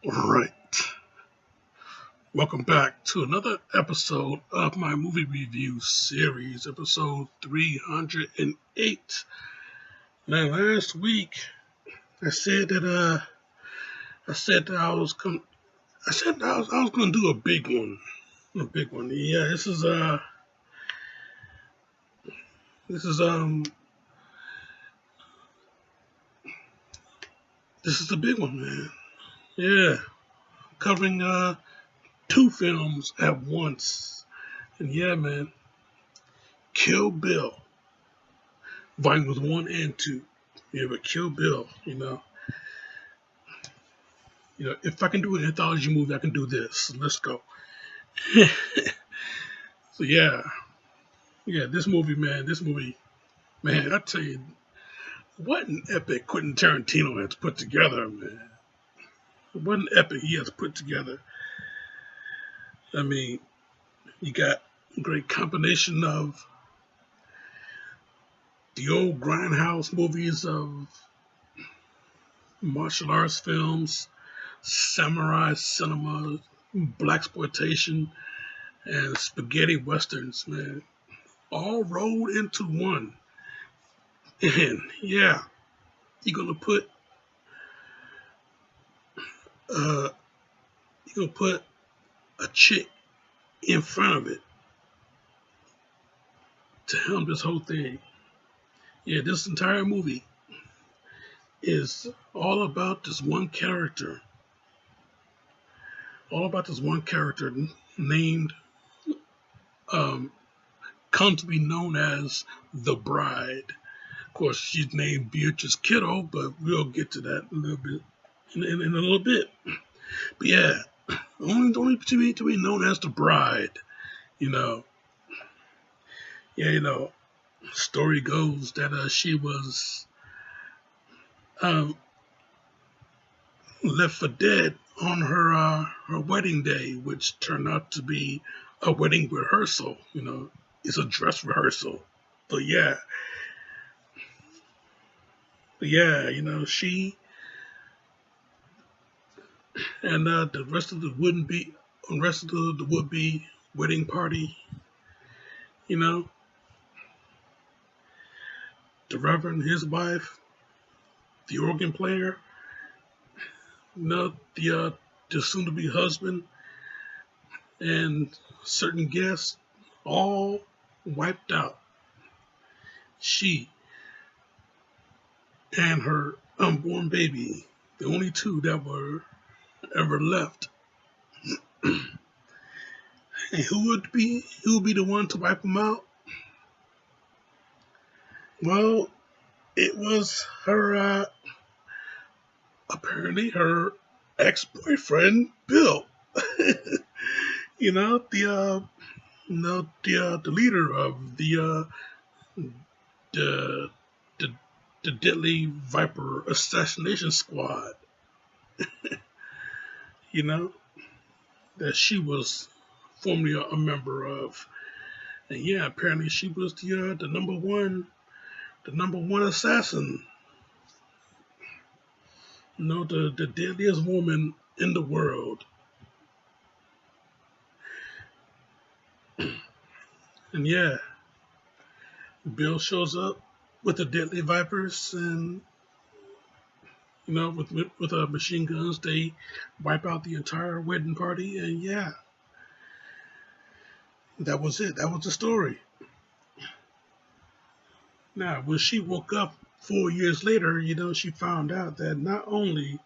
All right. Welcome back to another episode of my movie review series, episode 308. Now, last week I said that I said that I was com- I said that I was going to do a big one, Yeah, this is this is the big one, man. Yeah, covering two films at once, and yeah, man, Kill Bill, volumes 1 and 2. Yeah, but Kill Bill, if I can do an anthology movie, I can do this. Let's go. So this movie, man, I tell you, what an epic Quentin Tarantino has put together, man. What an epic he has put together. I mean, you got a great combination of the old grindhouse movies of martial arts films, samurai cinema, blaxploitation, and spaghetti westerns, man, all rolled into one. And yeah, you're gonna put uh you're gonna put a chick in front of it to helm this whole thing. Yeah, this entire movie is all about this one character named um come to be known as the Bride. Of course, she's named Beatrice Kiddo, but we'll get to that a little bit in a little bit. But yeah, only to be known as the Bride. You know, yeah, story goes that she was um, left for dead on her wedding day, which turned out to be a wedding rehearsal. It's a dress rehearsal. But yeah, she and the rest of the would be wedding party. You know, the Reverend, his wife, the organ player, the soon to be husband, and certain guests, all wiped out. She and her unborn baby, the only two that were ever left. And who would be the one to wipe them out? Well, it was her apparently her ex-boyfriend Bill. The leader of the the the Deadly Viper assassination squad. You know that she was formerly a member of, and yeah, apparently she was the number one assassin. The deadliest woman in the world. And yeah, Bill shows up with the Deadly Vipers, and with machine guns, they wipe out the entire wedding party, and yeah, that was it. That was the story. Now, when she woke up 4 years later, she found out that not only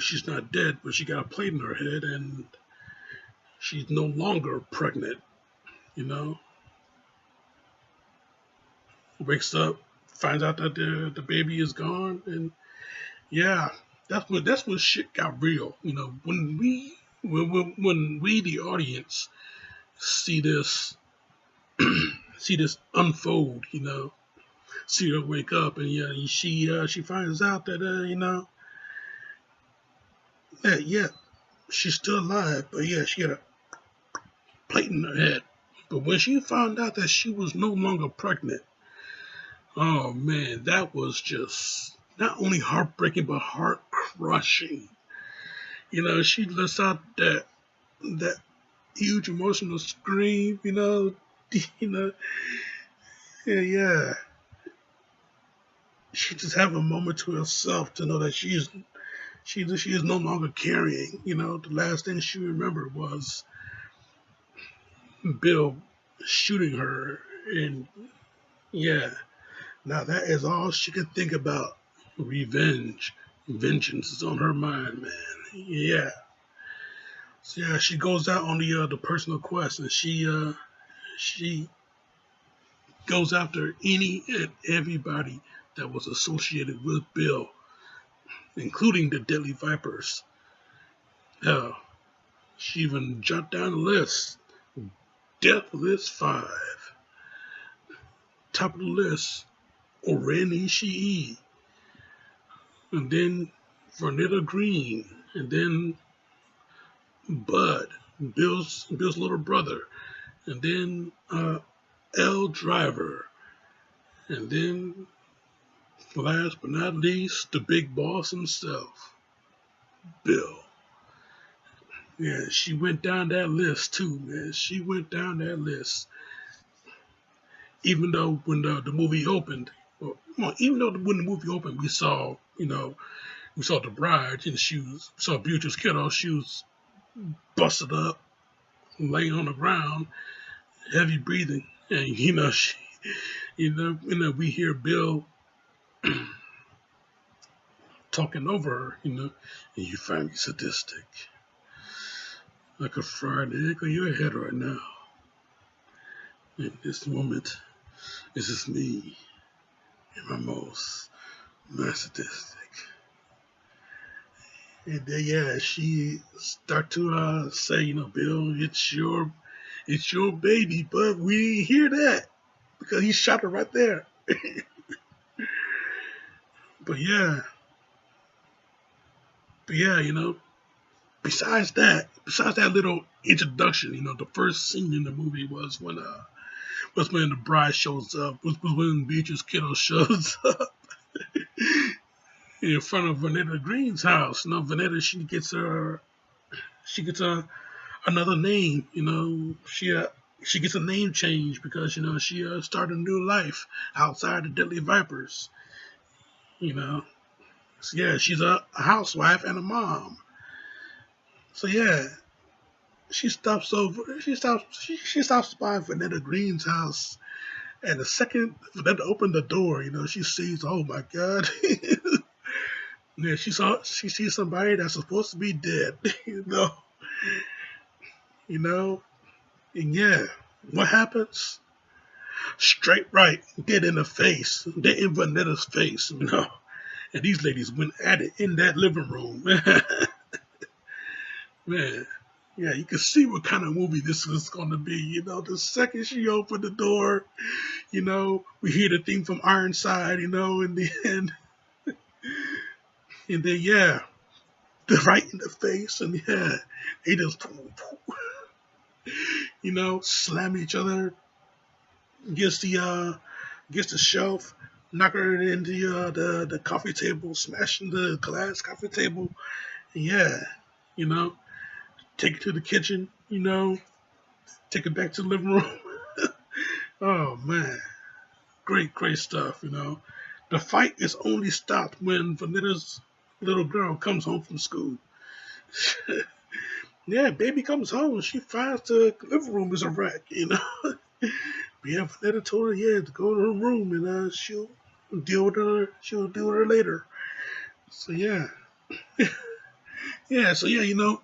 she's not dead, but she got a plate in her head, and she's no longer pregnant. You know, wakes up, finds out that the baby is gone, and yeah, that's when shit got real. When we the audience see this see this unfold. See her wake up, and yeah, she finds out that yeah, she's still alive, but yeah, she had a plate in her head. But when she found out that she was no longer pregnant, oh man, that was just not only heartbreaking but heart crushing. She lets out that huge emotional scream. you know, yeah, yeah. She just have a moment to herself to know that she is no longer carrying. The last thing she remembered was Bill shooting her, and yeah, now that is all she can think about. Revenge, vengeance is on her mind, man. Yeah. So yeah, she goes out on the personal quest, and she goes after any and everybody that was associated with Bill, including the Deadly Vipers. Hell, she even jotted down a list. Death List 5. Top of the list, Oren Ishii. And then Vernetta Green. And then Bud, Bill's little brother. And then L Driver. And then, last but not least, the big boss himself, Bill. Yeah, she went down that list too, man. She went down that list. Even though when the movie opened, even though when the movie opened, we saw the bride in shoes, saw Beatrice Kiddo, she was busted up, laying on the ground, heavy breathing, and we hear Bill talking over her, and you find me sadistic. Like a fried egg on your head right now. In this moment, this is me in my most masochistic. And then yeah, she start to say, Bill, it's your baby, but we didn't hear that because he shot her right there. But yeah, besides that little introduction, the first scene in the movie was when the bride shows up, was when Beatrice Kiddo shows up in front of Vernetta Green's house. Vernetta, she gets another name. She gets a name change because she started a new life outside the Deadly Vipers. So yeah, she's a housewife and a mom. So yeah, she stops by Vernetta Green's house, and the second Vernetta opened the door, she sees, oh my god. Yeah, she sees somebody that's supposed to be dead, you know, and yeah, what happens? Straight right, dead in the face, dead in Vanetta's face, and these ladies went at it in that living room, man. Yeah, you can see what kind of movie this is going to be. The second she opened the door, we hear the theme from Ironside, in the end, and then yeah, the right in the face, and yeah, they just slam each other against the shelf, knock her into the coffee table, smashing the glass coffee table. And yeah, you know, take it to the kitchen. Take it back to the living room. Oh man, great stuff. The fight is only stopped when Vanetta's little girl comes home from school. Yeah, baby comes home. She finds the living room is a wreck. Yeah, Vanetta told her, yeah, to go to her room and she'll deal with her. She'll deal with her later. So yeah, yeah. So yeah,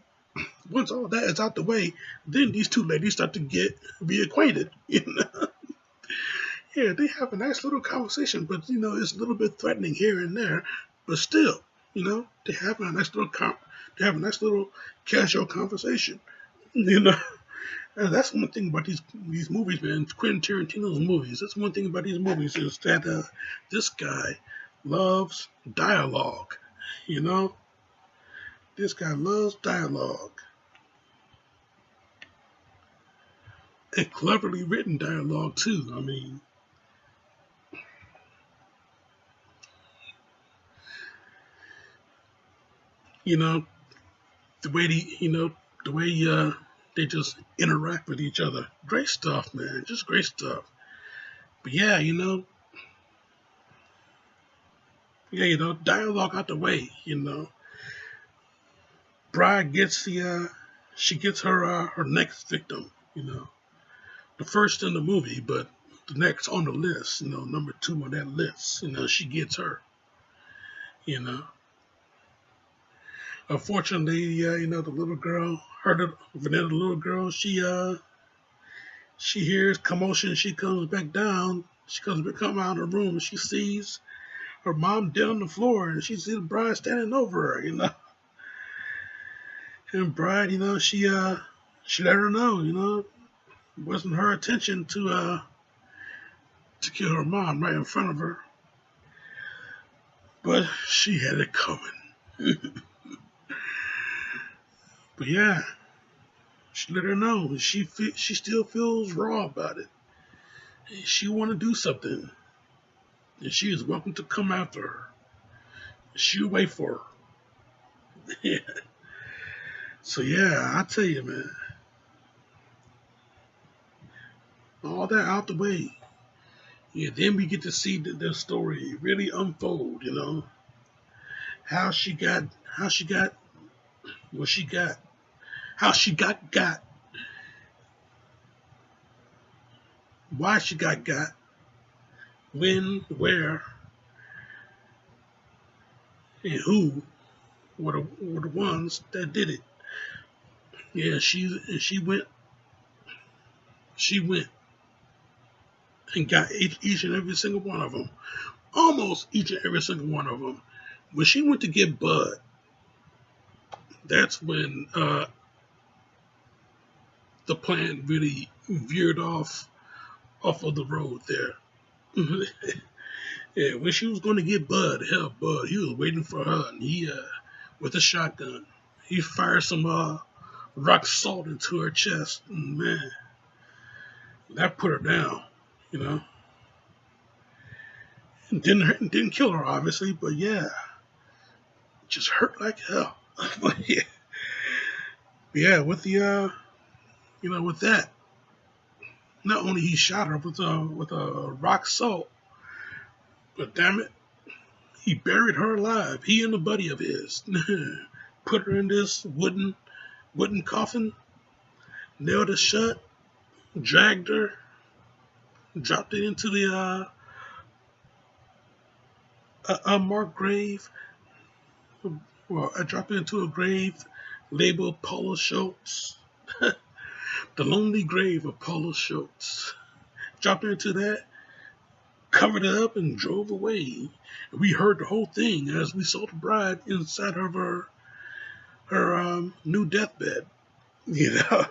once all that is out the way, then these two ladies start to get reacquainted. Yeah, they have a nice little conversation, but it's a little bit threatening here and there. But still, they have a nice little they have a nice little casual conversation. You know. And that's one thing about these movies, man. Quentin Tarantino's movies. That's one thing about these movies is that this guy loves dialogue. You know, this guy loves dialogue and cleverly written dialogue too. I mean, You know, the way they just interact with each other. Great stuff, man. Just great stuff. But yeah, dialogue out the way. Bride gets she gets her next victim. The first in the movie, but the next on the list. Number two on that list. She gets her. You know. Unfortunately, the little girl, Vanilla, the little girl, she hears commotion. She comes back down. She come out of the room, and she sees her mom dead on the floor, and she sees the bride standing over her. And bride, she let her know, it wasn't her intention to kill her mom right in front of her, but she had it coming. But yeah, she let her know. She still feels raw about it. And she want to do something, and she is welcome to come after her. She'll wait for her. So yeah, I tell you, man, all that out the way. Yeah, then we get to see the story really unfold. How she got, what she got, how she got, why she got, when, where, and who were the ones that did it. Yeah, she went and got each and every single one of them. Almost each and every single one of them. When she went to get Bud, that's when the plan really veered off of the road there. Yeah, when she was going to get Bud, hell, Bud, he was waiting for her, and he, with a shotgun, he fired some rock salt into her chest. And man, that put her down, you know. Didn't kill her, obviously, but yeah, just hurt like hell. But yeah, with the with that, not only he shot her with a rock salt, but damn it, he buried her alive. He and a buddy of his put her in this wooden coffin, nailed her shut, dragged her, dropped it into the unmarked grave. Well, I dropped it into a grave labeled Paula Schultz. The lonely grave of Paula Schultz. Dropped it into that, covered it up, and drove away. We heard the whole thing as we saw the bride inside of her new deathbed. You know.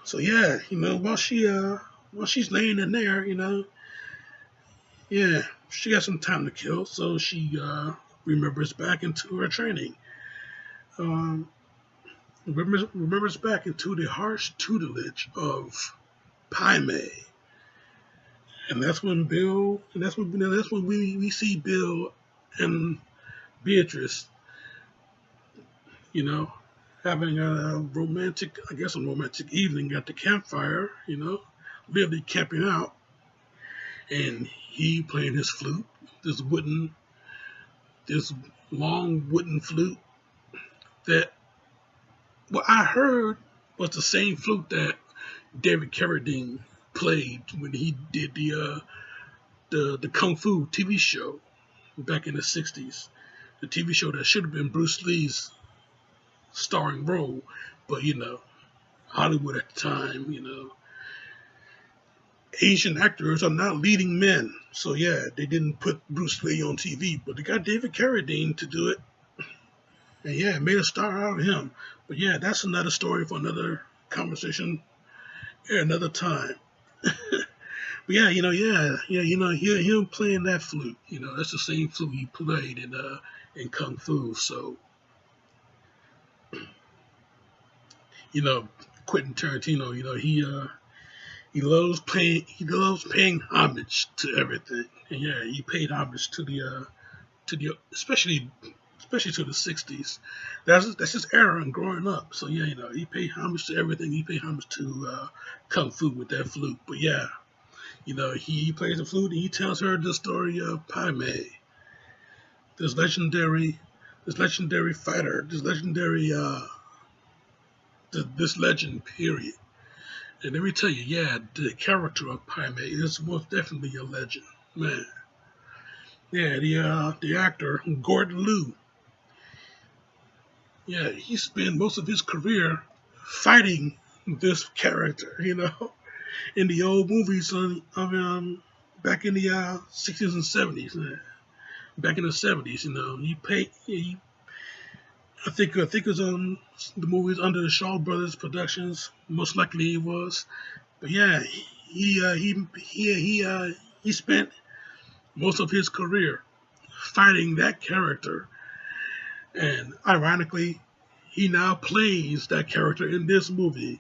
So yeah, while she's laying in there, yeah, she got some time to kill, so she remembers back into her training. Um, remembers back into the harsh tutelage of Pai Mei. And that's when we see Bill and Beatrice, you know, having a romantic evening at the campfire, literally camping out, and he playing his flute, this this long wooden flute that what I heard was the same flute that David Carradine played when he did the Kung Fu TV show back in the 60s. The TV show that should have been Bruce Lee's starring role, but Hollywood at the time, Asian actors are not leading men. So yeah, they didn't put Bruce Lee on TV, but they got David Carradine to do it. And yeah, it made a star out of him. But yeah, that's another story for another conversation at another time. But yeah, him playing that flute, that's the same flute he played in Kung Fu. So, Quentin Tarantino, he loves paying homage to everything. And yeah, he paid homage to to the especially to the '60s. That's his era and growing up. So yeah, he paid homage to everything. He paid homage to kung fu with that flute. But yeah, he plays the flute and he tells her the story of Pai Mei, this legendary, this legendary fighter, this legendary, this legend period. And let me tell you, yeah, the character of Pai Mei is most definitely a legend, man. Yeah, the actor Gordon Liu. Yeah, he spent most of his career fighting this character. In the old movies back in the '60s and '70s. Back in the '70s, he paid. I think it was on the movies under the Shaw Brothers Productions. Most likely he was. But yeah, he spent most of his career fighting that character, and ironically, he now plays that character in this movie.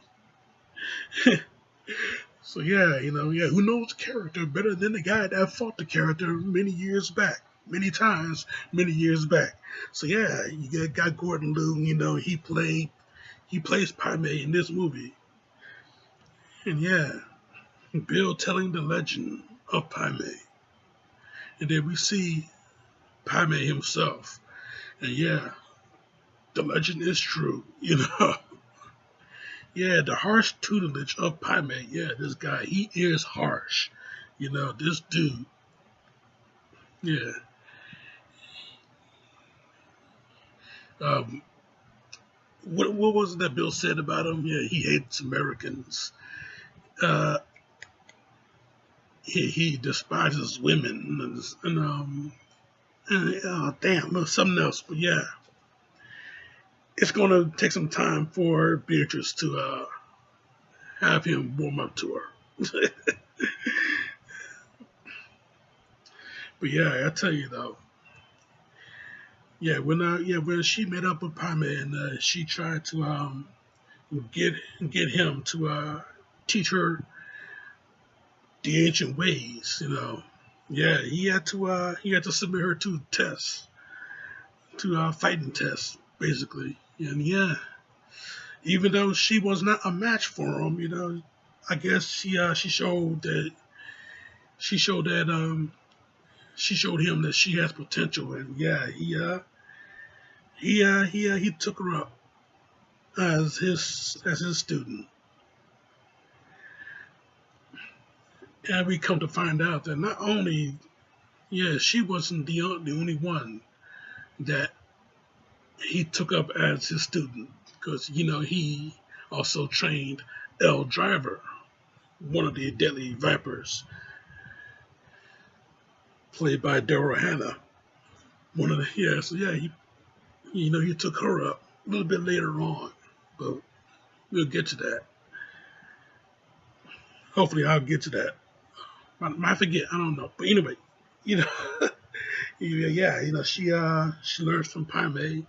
So yeah, who knows the character better than the guy that fought the character many years back, many times, many years back. So yeah, you got Gordon Liu. He plays Pai Mei in this movie, and yeah, Bill telling the legend of Pai Mei, and then we see Pai Mei himself, and yeah, the legend is true. Yeah, the harsh tutelage of Pai Mei. Yeah, this guy, he is harsh. This dude. Yeah. Um, what was it that Bill said about him? Yeah, he hates Americans. Uh, he despises women, and damn, it was something else. But yeah, it's gonna take some time for Beatrice to have him warm up to her. But yeah, I tell you though, when she met up with Pame and she tried to get get him to teach her the ancient ways, yeah, he had to submit her to tests, to fighting tests, basically, and yeah, even though she was not a match for him, I guess she showed that she showed him that she has potential, and yeah, he took her up as his student, and we come to find out that not only she wasn't the only one that he took up as his student, because he also trained L. Driver, one of the Deadly Vipers, played by Daryl Hannah. One of the so yeah, he took her up a little bit later on, but we'll get to that. Hopefully, I'll get to that. I forget. I don't know. But anyway, you know, she learns from Paimei,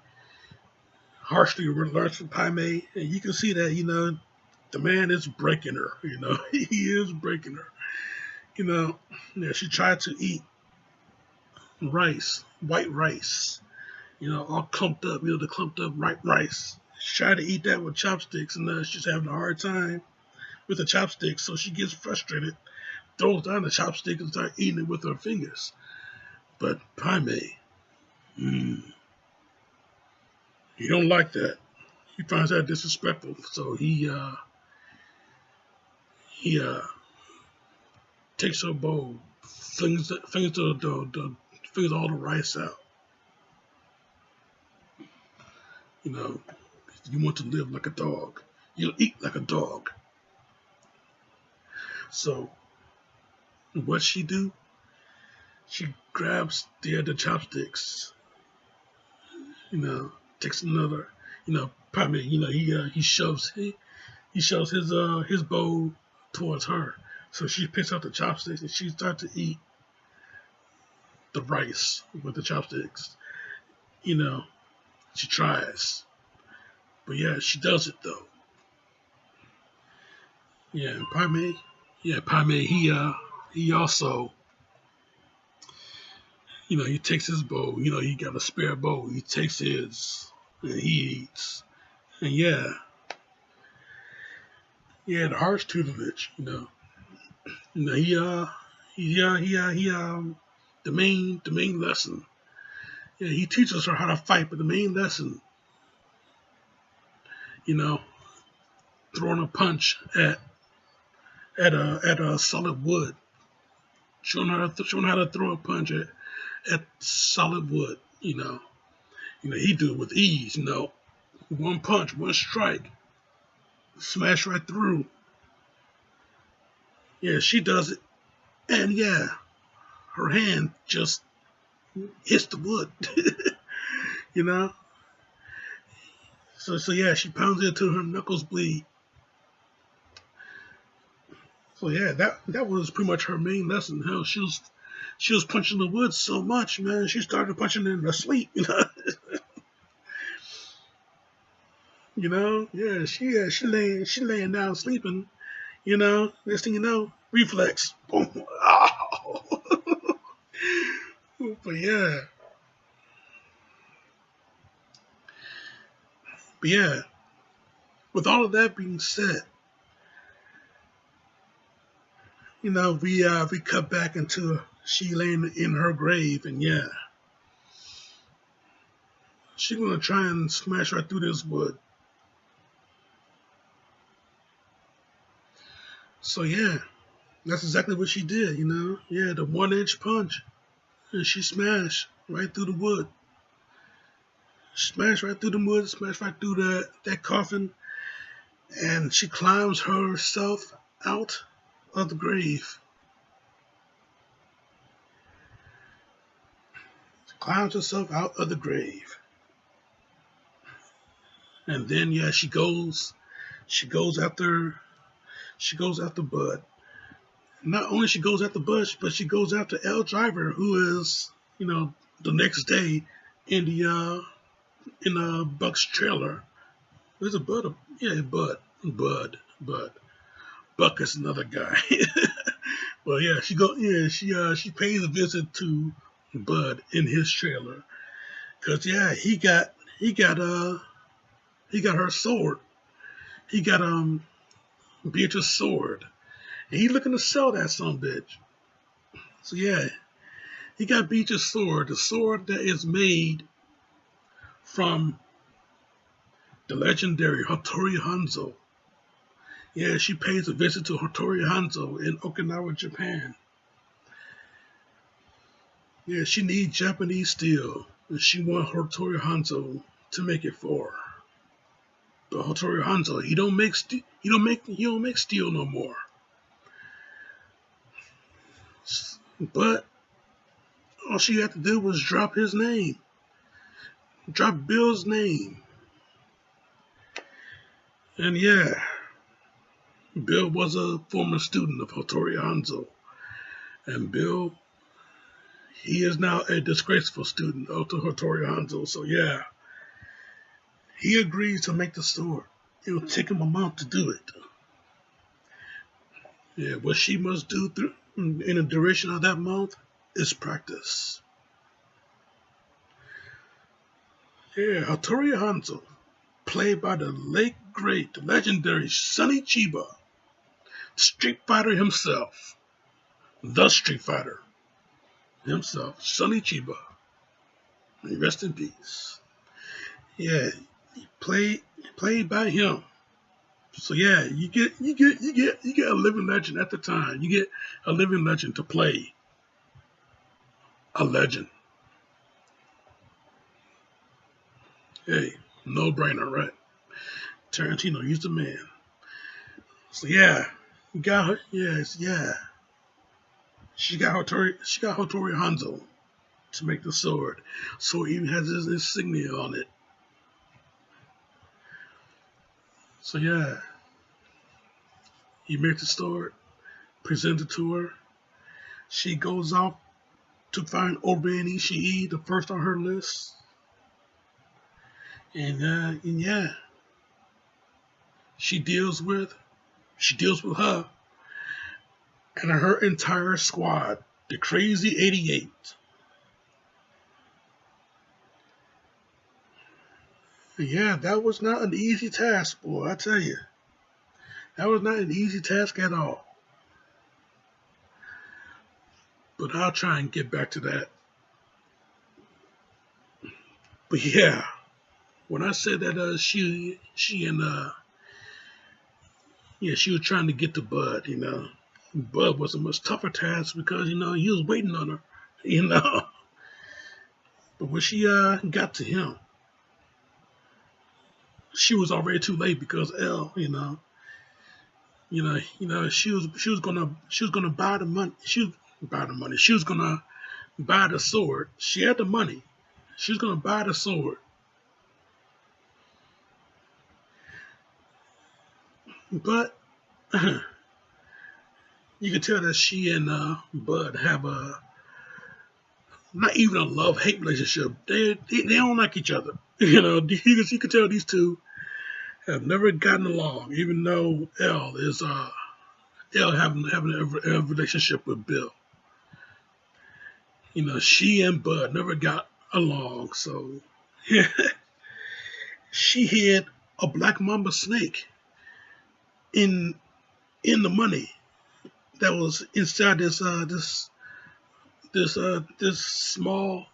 harshly learns from Paimei, and you can see that the man is breaking her. He is breaking her. She tried to eat rice, white rice, all clumped up, the clumped up white rice. She tried to eat that with chopsticks, and she's having a hard time with the chopsticks, so she gets frustrated, throws down the chopstick and starts eating it with her fingers. But Paimei, he don't like that. He finds that disrespectful, so he takes her bowl, flings all the rice out. You want to live like a dog. You'll eat like a dog. So what she do? She grabs the chopsticks. Takes another. Probably. He shoves his bowl towards her. So she picks up the chopsticks and she starts to eat the rice with the chopsticks. She tries, but yeah, she does it though. Yeah, Paimei. Yeah, Paimei. He also he takes his bow. He got a spare bow. He takes his and he eats. And the harsh tutelage. He the main lesson. Yeah, he teaches her how to fight, but the main lesson, you know, throwing a punch at a solid wood, showing how to throw a punch at solid wood. He do it with ease. One punch, one strike, smash right through. Yeah, she does it, and her hand just hits the wood. you know. So yeah, she pounds it until her knuckles bleed. So yeah, that was pretty much her main lesson. Hell, she was punching the wood so much, man. She started punching in her sleep. Yeah, she laying down sleeping. Next thing you know, reflex. Boom. Ow. but yeah, but yeah. With all of that being said, we cut back into she laying in her grave, and she gonna try and smash right through this wood. So yeah, that's exactly what she did. Yeah, the 1 inch punch, and she smashed right through the wood, smashed right through the wood, smashed right through that coffin, and she climbs herself out of the grave. Climbs herself out of the grave, and then she goes after Bud. Not only she goes after Bud, but she goes after L Driver, who is the next day in Buck's trailer. There's a Bud. Yeah, Bud. Buck is another guy. Well, yeah, she pays a visit to Bud in his trailer, cause he got her sword. He got Beatrice's sword, and he looking to sell that son bitch. So yeah, he got Beatrice's sword, the sword that is made from the legendary Hattori Hanzo. Yeah, she pays a visit to Hattori Hanzo in Okinawa, Japan. Yeah, she needs Japanese steel, and she wants Hattori Hanzo to make it for her. But Hattori Hanzo, he don't make steel no more. But all she had to do was drop his name, drop Bill's name, and Bill was a former student of Hattori Hanzo, and Bill, he is now a disgraceful student of the Hattori Hanzo. So he agrees to make the sword. It'll take him a month to do it. Yeah, what she must do in the duration of that month is practice. Yeah, Hattori Hanzo, played by the late great, legendary Sonny Chiba, Street Fighter himself, the Street Fighter himself, Sonny Chiba. May he rest in peace. Yeah, played by him. So you get a living legend at the time. You get a living legend to play a legend. Hey, no brainer, right? Tarantino, he's the man. So you got her. Yes, yeah. She got Hattori Hanzo to make the sword. So he even has his insignia on it. So he makes the sword, presents it to her. She goes off to find Oben Ishii, the first on her list. And she deals with her and her entire squad, the Crazy 88. Yeah, that was not an easy task, boy. I tell you, that was not an easy task at all. But I'll try and get back to that. But yeah, when I said that she and yeah, she was trying to get to Bud, Bud was a much tougher task because he was waiting on her, you know. But when she got to him, she was already too late because L, she was gonna buy the money. She was buy the money. She was gonna buy the sword. She had the money. She was gonna buy the sword, but you can tell that she and Bud have a not even a love hate relationship. They don't like each other. You can tell these two have never gotten along, even though L having a relationship with Bill. She and Bud never got along, so she hid a black mamba snake in in the money that was inside this small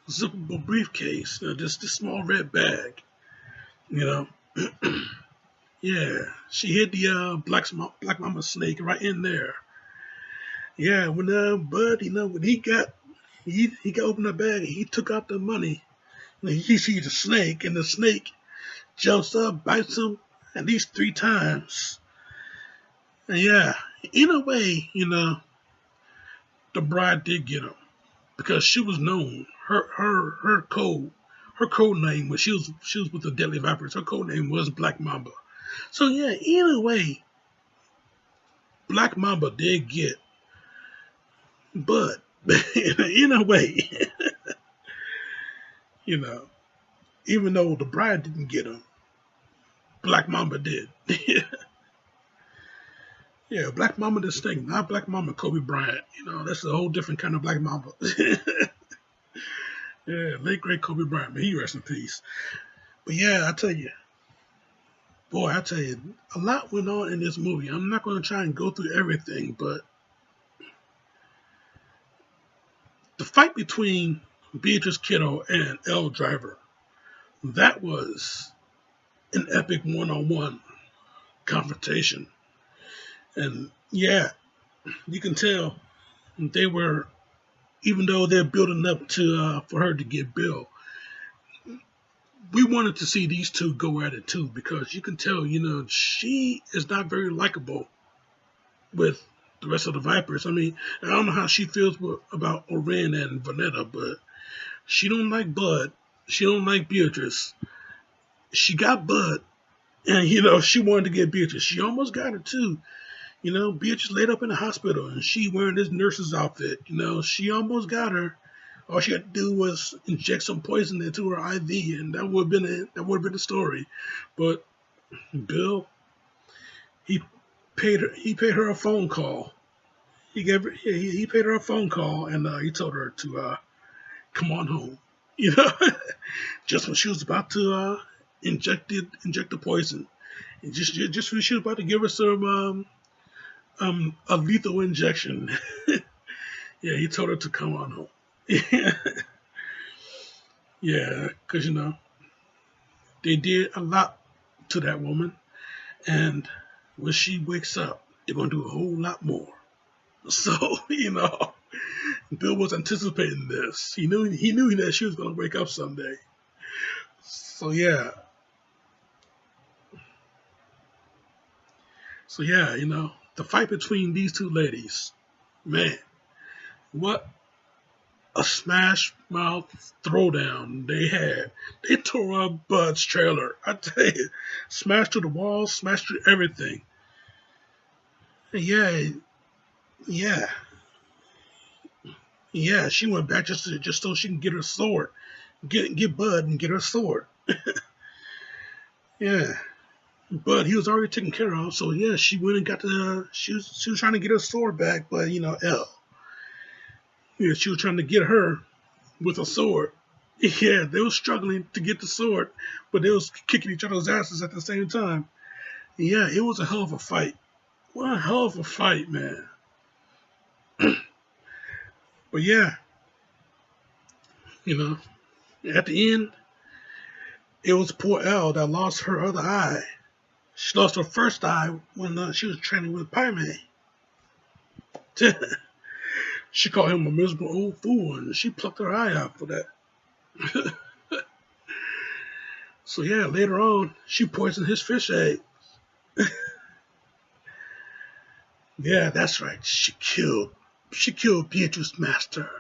zippable briefcase, this small red bag. You know, yeah, she hid the black mamba snake right in there. Yeah, when Bud, when he got open the bag, he took out the money. He sees the snake, and the snake jumps up, bites him at least 3 times. And yeah, in a way, the bride did get him because she was known. Her code name when she was with the Deadly Vipers. Her code name was Black Mamba. So yeah, in a way, Black Mamba did get, but in a way, you know, even though the bride didn't get him, Black Mamba did. Yeah, Black Mamba the Snake, not Black Mamba Kobe Bryant. That's a whole different kind of Black Mamba. Yeah, late great Kobe Bryant, may he rest in peace. But yeah, I tell you, a lot went on in this movie. I'm not going to try and go through everything, but the fight between Beatrice Kiddo and L Driver, that was an epic one-on-one confrontation. And yeah, you can tell they were, even though they're building up to for her to get Bill, we wanted to see these two go at it too because you can tell, she is not very likable with the rest of the Vipers. I mean, I don't know how she feels about Oren and Vanetta, but she don't like Bud. She don't like Beatrice. She got Bud, and she wanted to get Beatrice. She almost got her too. Beatrice laid up in the hospital, and she wearing this nurse's outfit. She almost got her. All she had to do was inject some poison into her IV, and that would have been it. That would have been the story. But Bill, he paid her a phone call. He paid her a phone call, and he told her to come on home. You know, just when she was about to inject the poison, and just when she was about to give her some a lethal injection. Yeah, he told her to come on home. Yeah, because they did a lot to that woman, and when she wakes up, they're gonna do a whole lot more. So Bill was anticipating this. He knew that she was gonna wake up someday. So yeah, the fight between these two ladies, man, what a smash mouth throwdown they had. They tore up Bud's trailer. I tell you, smashed through the walls, smashed through everything. Yeah, yeah, yeah. She went back just so she can get her sword, get Bud and get her sword. Yeah, but he was already taken care of. So yeah, she went and got the. She was trying to get her sword back, but L. Yeah, she was trying to get her with a sword. Yeah, they were struggling to get the sword, but they was kicking each other's asses at the same time. Yeah, it was a hell of a fight. What a hell of a fight, man. But yeah, you know, at the end, it was poor Elle that lost her other eye. She lost her first eye when she was training with Pyme. She called him a miserable old fool, and she plucked her eye out for that. So yeah, later on, she poisoned his fish egg. Yeah, that's right. She killed Beatrice's master.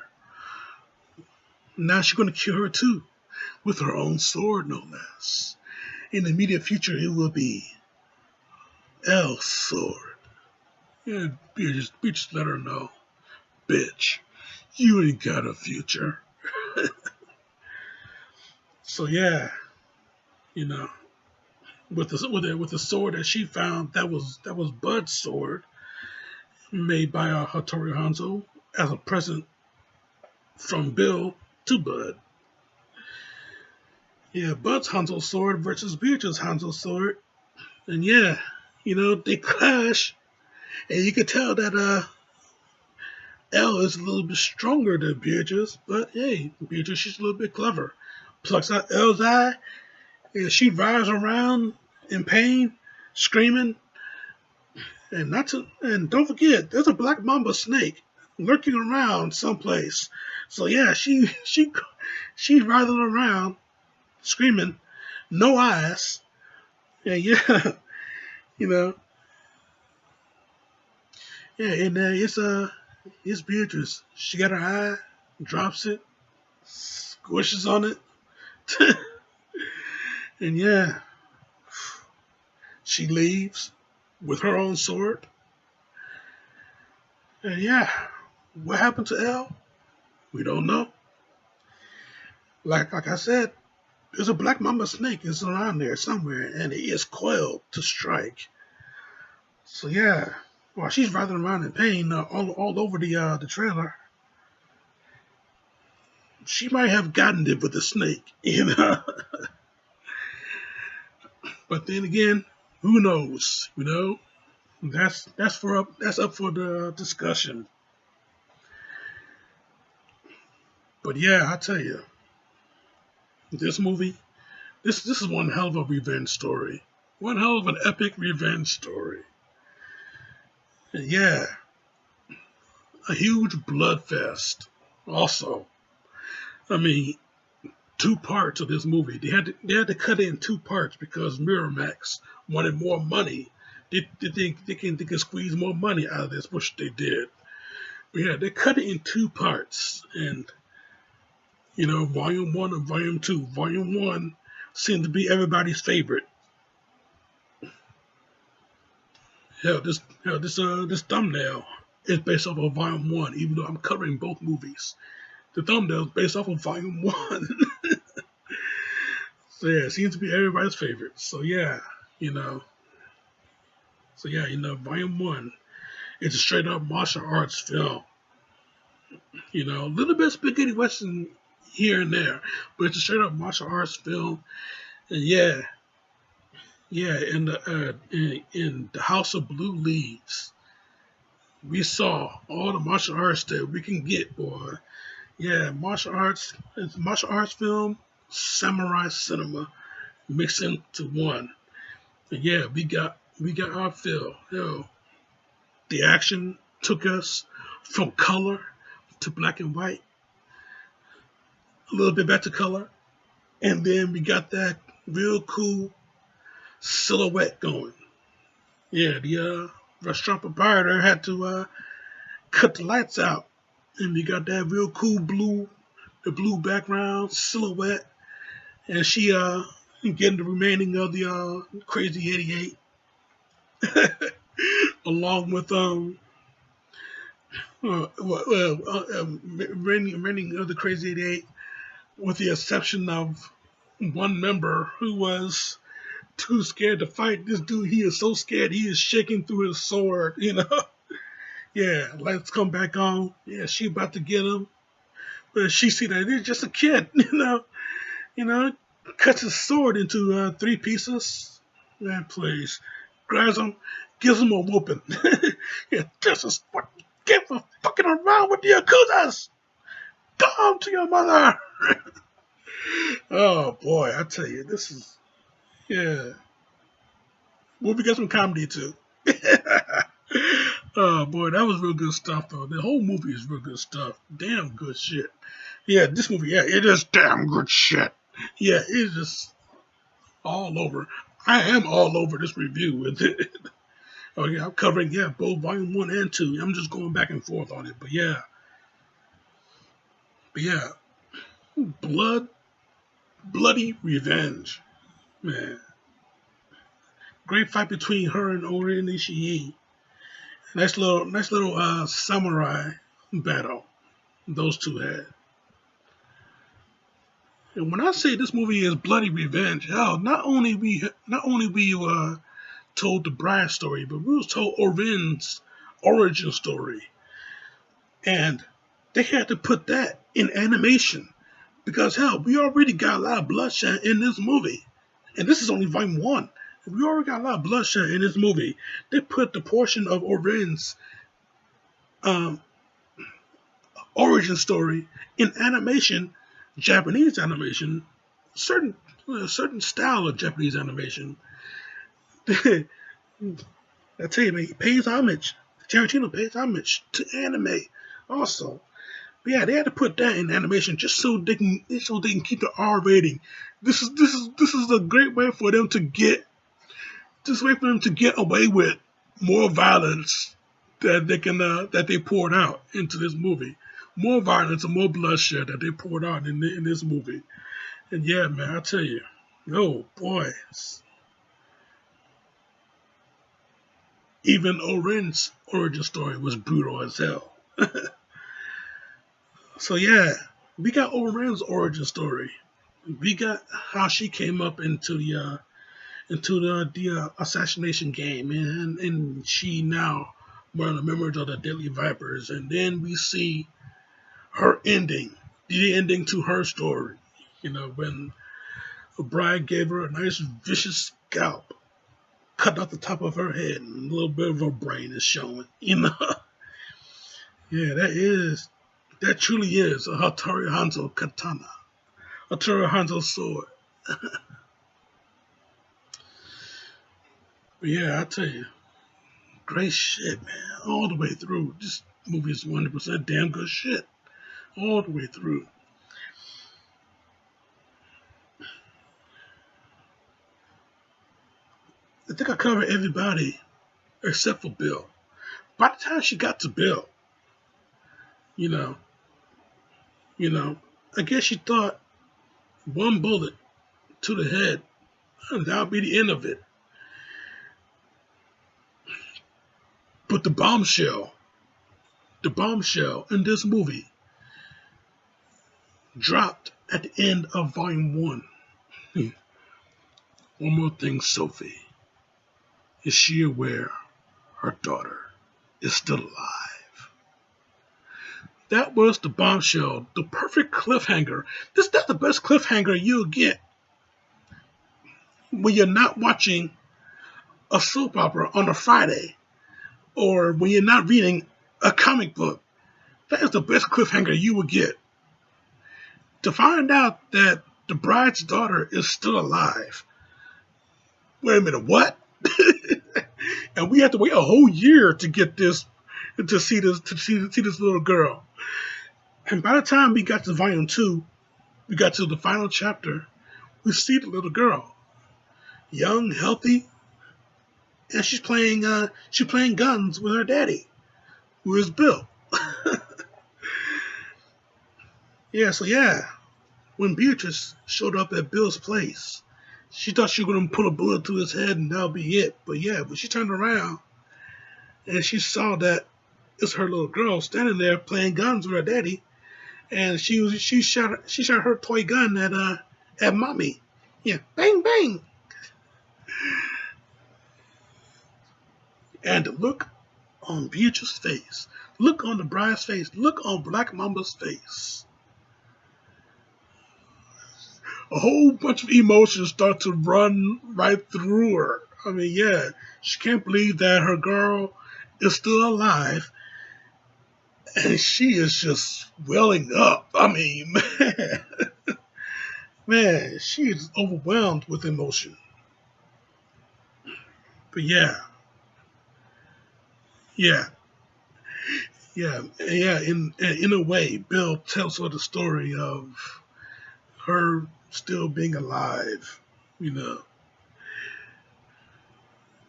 Now she's gonna kill her too, with her own sword, no less. In the immediate future, it will be Elle's sword. Yeah, Beatrice let her know, bitch, you ain't got a future. So yeah, you know, with the sword that she found, that was Bud's sword, made by Hattori Hanzo as a present from Bill to Bud. Yeah, Bud's Hanzo sword versus Beatrice's Hanzo sword, and yeah, they clash, and you can tell that Elle is a little bit stronger than Beatrice, but hey, Beatrice, she's a little bit clever. Plucks out Elle's eye, and she rides around in pain, screaming. And don't forget, there's a black mamba snake lurking around someplace. So yeah, she's writhing around, screaming, no eyes. And yeah, you know, yeah, and it's Beatrice. She got her eye, drops it, squishes on it, and yeah, she leaves with her own sword. And yeah, what happened to Elle? We don't know. Like I said, there's a black mamba snake is around there somewhere, and he is coiled to strike. So yeah, while she's writhing around in pain all over the trailer, she might have gotten it with the snake, But then again, who knows? That's up for the discussion. But yeah, I tell you, this movie, this is one hell of a revenge story, one hell of an epic revenge story. And yeah, a huge blood fest. Also, I mean, two parts of this movie. They had to cut it in two parts because Miramax wanted more money. They can squeeze more money out of this, which they did. But yeah, they cut it in two parts, and Volume One and Volume Two. Volume One seemed to be everybody's favorite. This thumbnail is based off of Volume One, even though I'm covering both movies. The thumbnail is based off of Volume One. So yeah, it seems to be everybody's favorite. So yeah, you know. Volume One is a straight up martial arts film. A little bit of spaghetti western here and there, but it's a straight up martial arts film. And yeah, yeah, in the House of Blue Leaves, we saw all the martial arts that we can get, boy. Yeah, martial arts. It's a martial arts film, samurai cinema mixed into one. And yeah, we got our fill. The action took us from color to black and white, a little bit back to color, and then we got that real cool silhouette going. Yeah, the restaurant proprietor had to cut the lights out, and we got that real cool the blue background silhouette, and she getting the remaining of the Crazy 88, along with remaining of the Crazy 88, with the exception of one member who was too scared to fight. This dude, he is so scared, he is shaking through his sword. Yeah, lights come back on. Yeah, she about to get him. But she see that he's just a kid, you know, cuts his sword into three pieces. Man, please, grabs him, gives him a whooping. Yeah, this is what get for fucking around with the Yakuzas. Go home to your mother. Oh boy, I tell you, this is yeah. Movie got some comedy too. Oh boy, that was real good stuff though. The whole movie is real good stuff. Damn good shit. Yeah, this movie, yeah, it is damn good shit. Yeah, it's just all over. I am all over this review with it. Oh yeah, I'm covering both volume 1 and 2. I'm just going back and forth on it, but yeah, bloody revenge, man. Great fight between her and Orin Ishii. Nice little samurai battle those two had. And when I say this movie is bloody revenge, hell, not only we told the bride story, but we was told Orin's origin story, and they had to put that in animation because hell, we already got a lot of bloodshed in this movie, and this is only volume 1. We already got a lot of bloodshed in this movie. They put the portion of Orin's um, origin story in animation, Japanese animation, certain certain style of Japanese animation. I tell you, man, he pays homage. Tarantino pays homage to anime also. But yeah, they had to put that in animation just so they can keep the R rating. This is a great way for them to get away with more violence that they poured out into this movie. More violence and more bloodshed that they poured out in this movie. And yeah, man, I tell you, oh boy, even Oren's origin story was brutal as hell. So yeah, we got Oren's origin story. We got how she came up into the assassination game, and she now one of the members of the Deadly Vipers. And then we see her ending, the ending to her story. When a bride gave her a nice vicious scalp, cut off the top of her head, and a little bit of her brain is showing. Yeah, that truly is a Hattori Hanzo katana, Hattori Hanzo sword. But yeah, I tell you, great shit, man, all the way through. This movie is 100% damn good shit, all the way through. I think I covered everybody except for Bill. By the time she got to Bill, you know, you know, I guess she thought one bullet to the head, and that'll be the end of it. But the bombshell in this movie dropped at the end of volume 1. One more thing, Sophie. Is she aware her daughter is still alive? That was the bombshell, the perfect cliffhanger. That's the best cliffhanger you'll get when you're not watching a soap opera on a Friday or when you're not reading a comic book. That is the best cliffhanger you will get. To find out that the bride's daughter is still alive. Wait a minute, what? And we have to wait a whole year to get this, to see this little girl. And by the time we got to volume 2, we got to the final chapter, we see the little girl, young, healthy, and she's playing guns with her daddy, who is Bill. Yeah, so yeah, when Beatrice showed up at Bill's place, she thought she was gonna put a bullet to his head and that'll be it. But yeah, when she turned around and she saw that it's her little girl standing there playing guns with her daddy, and she shot her toy gun at mommy. Yeah, bang bang. And the look on Beatrice's face, look on the bride's face, look on Black Mamba's face. a whole bunch of emotions start to run right through her. I mean, yeah, she can't believe that her girl is still alive, and she is just welling up. I mean, man, she is overwhelmed with emotion. But yeah, yeah, yeah. In a way, Bill tells her the story of her still being alive. You know,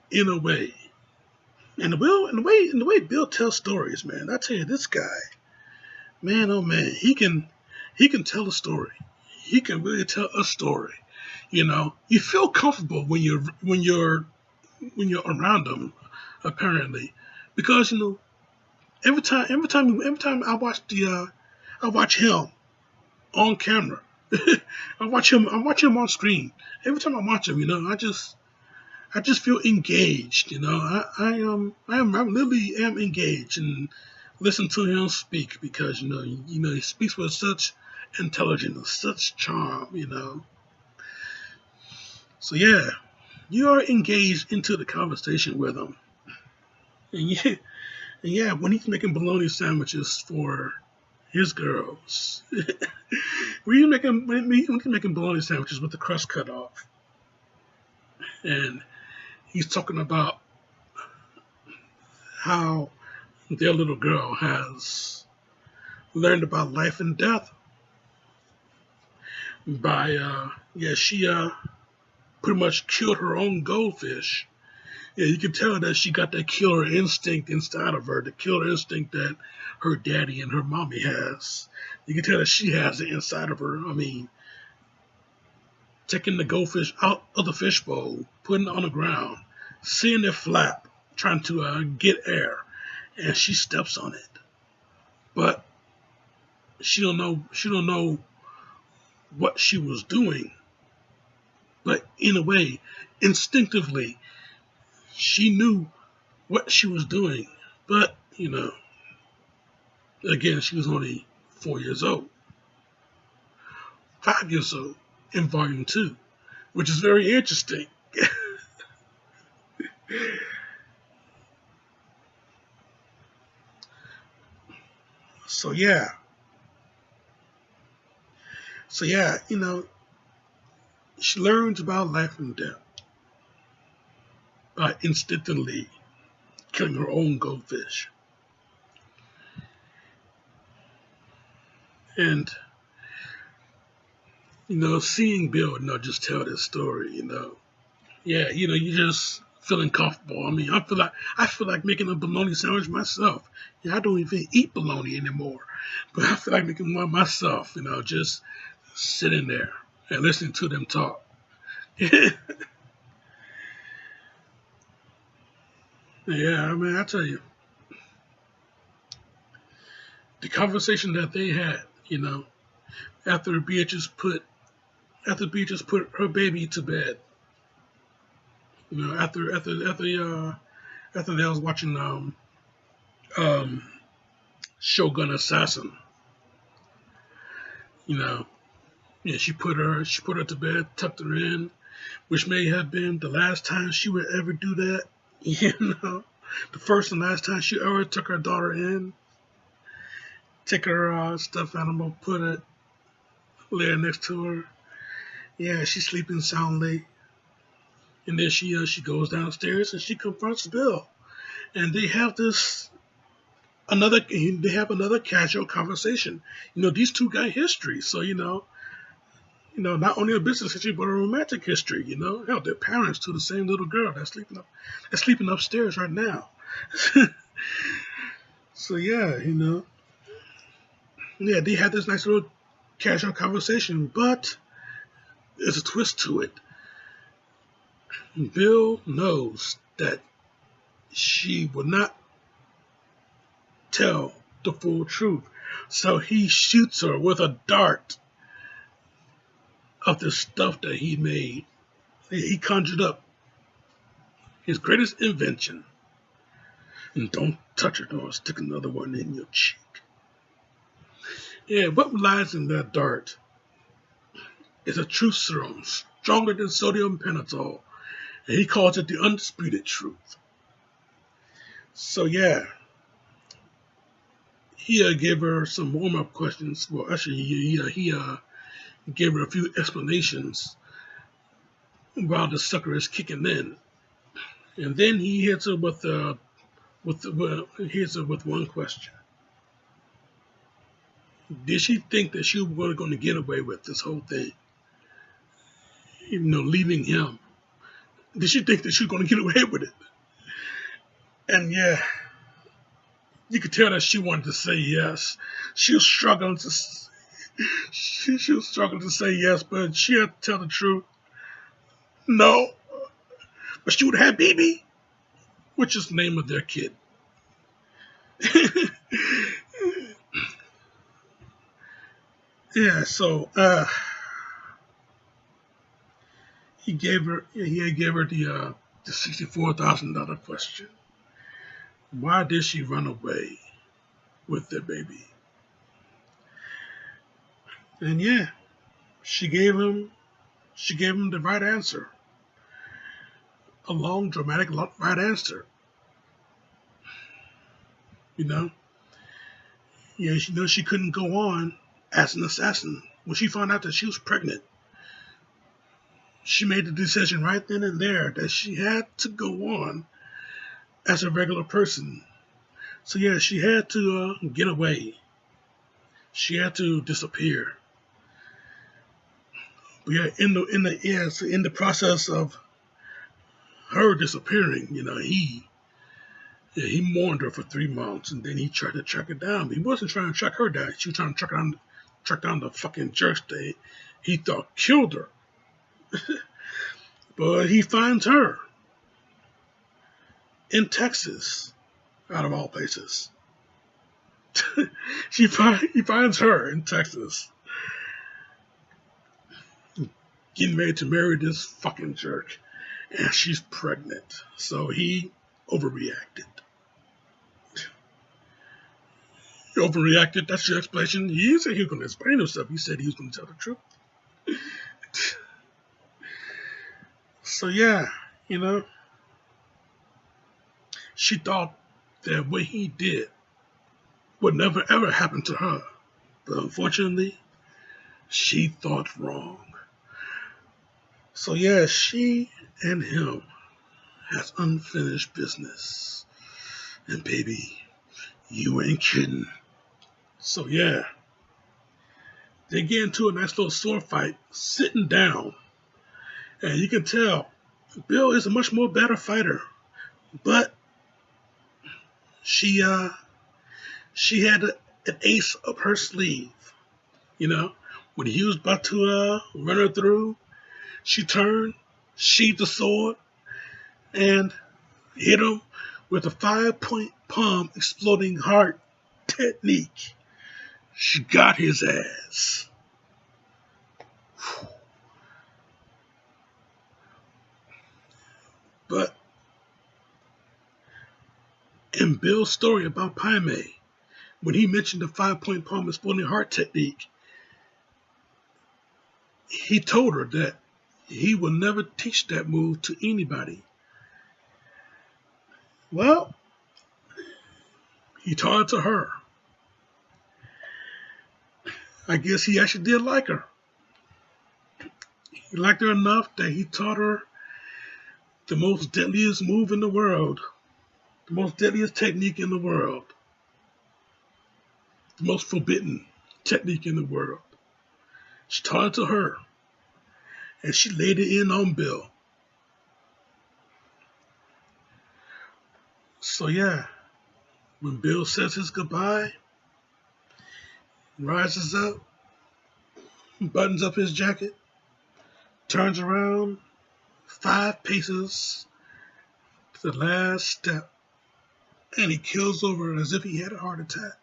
in a way. And the way Bill tells stories, man, I tell you, this guy, man, oh man, he can tell a story. He can really tell a story. You know, you feel comfortable when you're around him, apparently, because you know every time I watch him on camera. I watch him on screen. Every time I watch him, you know, I just feel engaged. You know, I literally am engaged and listen to him speak because you know he speaks with such intelligence, such charm. You know, so yeah, you are engaged into the conversation with him, and yeah, when he's making bologna sandwiches for his girls, when he's making bologna sandwiches with the crust cut off, and he's talking about how their little girl has learned about life and death by she pretty much killed her own goldfish. Yeah, you can tell that she got that killer instinct inside of her, the killer instinct that her daddy and her mommy has. You can tell that she has it inside of her. I mean, taking the goldfish out of the fishbowl, putting it on the ground, seeing it flap, trying to get air, and she steps on it. But she don't know what she was doing. But in a way, instinctively, she knew what she was doing. But, you know, again, she was only 4 years old, 5 years old in volume two, which is very interesting. So yeah, you know, she learns about life and death by instinctively killing her own goldfish. And, you know, seeing Bill, you know, just tell this story, you know, yeah, you know, you just feeling comfortable. I mean, I feel like making a bologna sandwich myself. Yeah, I don't even eat bologna anymore, but I feel like making one myself. You know, just sitting there and listening to them talk. Yeah, I mean, I tell you, the conversation that they had, you know, after Beatrice put her baby to bed, you know, after they was watching um Shogun Assassin, you know, yeah, she put her to bed, tucked her in, which may have been the last time she would ever do that. You know, the first and last time she ever took her daughter in, take her stuffed animal, put it, lay her next to her. Yeah, she's sleeping soundly, and then she goes downstairs and she confronts Bill, and they have another casual conversation. You know, these two got history, so you know, not only a business history but a romantic history. You know, hell, they're parents to the same little girl that's sleeping upstairs right now. So yeah, you know, yeah, they had this nice little casual conversation, but there's a twist to it. Bill knows that she will not tell the full truth, so he shoots her with a dart of the stuff that he made. He conjured up his greatest invention. And don't touch it or I'll stick another one in your cheek. Yeah, what lies in that dart is a truth serum stronger than sodium pentothal, and he calls it the undisputed truth. So yeah, he gave her some warm-up questions. Well, actually, he gave her a few explanations while the sucker is kicking in, and then he hits her with one question. Did she think that she was going to get away with this whole thing? Leaving him. Did she think that she was going to get away with it? And yeah, you could tell that she wanted to say yes. She was struggling to she was struggling to say yes, but she had to tell the truth. No, but she would have BB, which is the name of their kid. Yeah, so he gave her the $64,000 question. Why did she run away with their baby? And yeah, she gave him the right answer. A long, dramatic right answer. You know? Yeah, she couldn't go on as an assassin. When she found out that she was pregnant, she made the decision right then and there that she had to go on as a regular person. So yeah, she had to get away. She had to disappear. But yeah, in the process of her disappearing, he mourned her for 3 months, and then he tried to track her down. But he wasn't trying to track her down. She was trying to track down the fucking jerks that he thought killed her. But he finds her in Texas, out of all places. He finds her in Texas, getting ready to marry this fucking jerk, and she's pregnant. So he overreacted. He overreacted. That's your explanation. He didn't say he was going to explain himself. He said he was going to tell the truth. So yeah, she thought that what he did would never ever happen to her. But unfortunately, she thought wrong. So yeah, she and him has unfinished business. And baby, you ain't kidding. So yeah, they get into a nice little sword fight, sitting down. And you can tell Bill is a much more better fighter. But she had an ace up her sleeve. When he was about to run her through, she turned, sheathed the sword, and hit him with a 5-point palm exploding heart technique. She got his ass. But in Bill's story about Paime, when he mentioned the 5-point palm exploding heart technique, he told her that he will never teach that move to anybody. Well, he taught it to her. I guess he actually did like her. He liked her enough that he taught her the most deadliest move in the world, the most deadliest technique in the world, the most forbidden technique in the world. She taught it to her, and she laid it in on Bill. So yeah, when Bill says his goodbye, rises up, buttons up his jacket, turns around 5 paces to the last step, and he kills over as if he had a heart attack.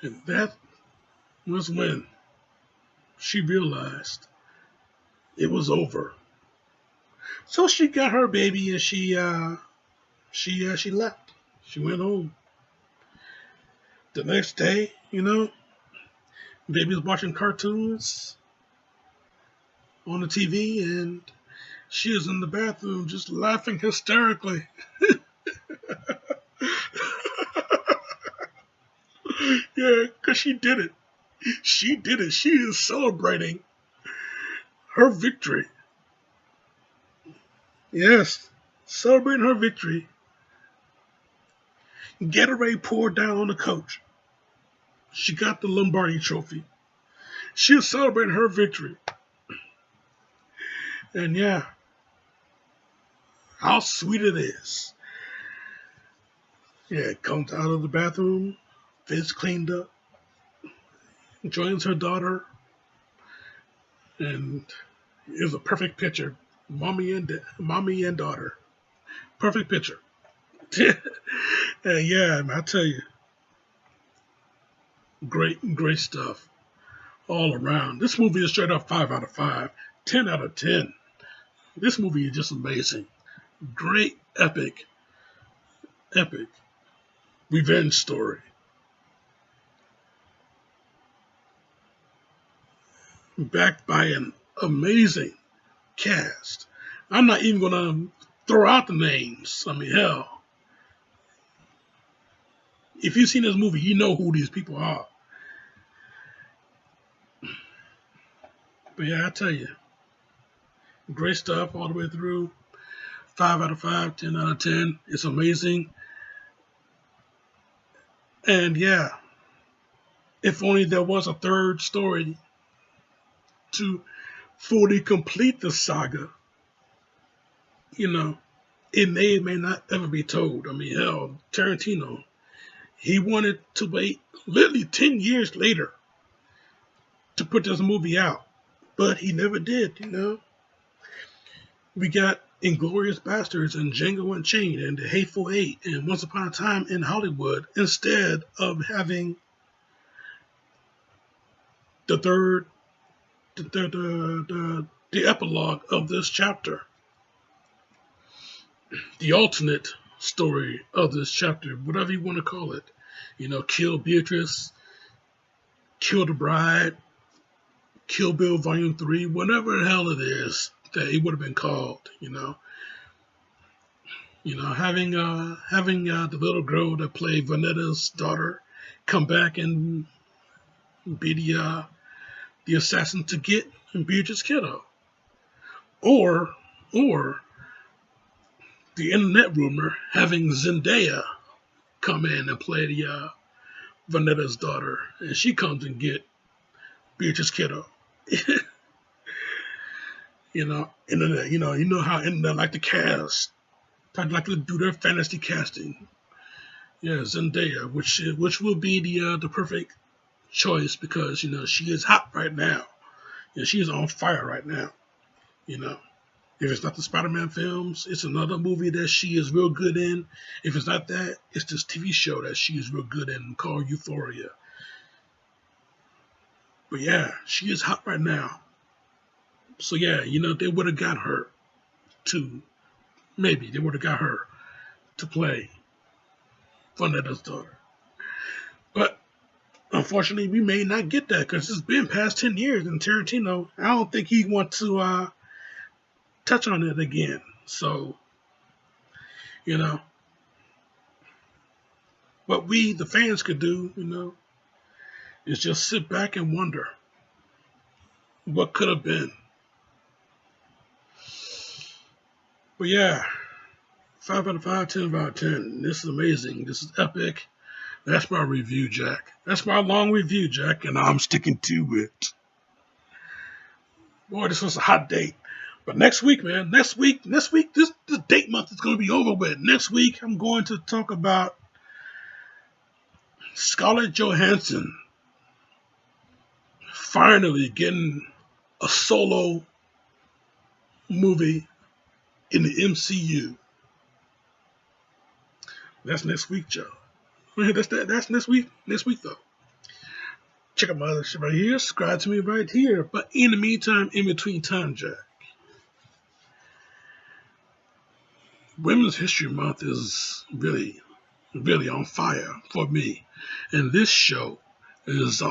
And that was when she realized it was over. So she got her baby and she left. She went home. The next day, Baby's watching cartoons on the TV, and she is in the bathroom just laughing hysterically. Yeah, because she did it. She did it. She is celebrating her victory. Yes, celebrating her victory. Gatorade poured down on the coach. She got the Lombardi trophy. She is celebrating her victory. And yeah, how sweet it is. Yeah, comes out of the bathroom, face cleaned up, joins her daughter, and is a perfect picture. Mommy and daughter. Perfect picture. And yeah, I tell you, great stuff all around. This movie is straight up 5 out of 5, 10 out of 10. This movie is just amazing. Great, epic revenge story. Backed by an amazing cast. I'm not even going to throw out the names. I mean, hell, if you've seen this movie, you know who these people are. But yeah, I tell you, great stuff all the way through. 5 out of 5, 10 out of 10. It's amazing. And yeah, if only there was a third story to fully complete the saga, you know, it may not ever be told. I mean, hell, Tarantino, he wanted to wait literally 10 years later to put this movie out, but he never did. We got Inglorious Bastards and Django Unchained and The Hateful Eight and Once Upon a Time in Hollywood instead of having the third, the epilogue of this chapter, the alternate story of this chapter, whatever you want to call it. Kill Beatrice, Kill the Bride, Kill Bill Volume 3, whatever the hell it is that it would have been called. Having the little girl that played Vanetta's daughter come back and be the assassin to get Beatrice Kiddo, or the internet rumor having Zendaya come in and play the Vanetta's daughter, and she comes and get Beatrice Kiddo. Internet. You know how internet like to cast. I'd like to do their fantasy casting. Yeah, Zendaya, which will be the perfect choice because she is hot right now. She is on fire right now. If it's not the Spider-Man films, it's another movie that she is real good in. If it's not that, it's this TV show that she is real good in called Euphoria. But yeah, she is hot right now. So yeah, they would have got her to maybe they would have got her to play Vanetta's daughter. But unfortunately, we may not get that because it's been past 10 years, and Tarantino, I don't think he wants to touch on it again. So, what we, the fans, could do, is just sit back and wonder what could have been. But yeah, 5 out of 5, 10 out of 10. This is amazing. This is epic. That's my review, Jack. That's my long review, Jack, and I'm sticking to it. Boy, this was a hot date. But next week, man, this date month is going to be over with. Next week, I'm going to talk about Scarlett Johansson finally getting a solo movie in the MCU. That's next week, Joe. That's next week. Next week, though. Check out my other shit right here. Subscribe to me right here. But in the meantime, in between time, Jack, Women's History Month is really, really on fire for me. And this show is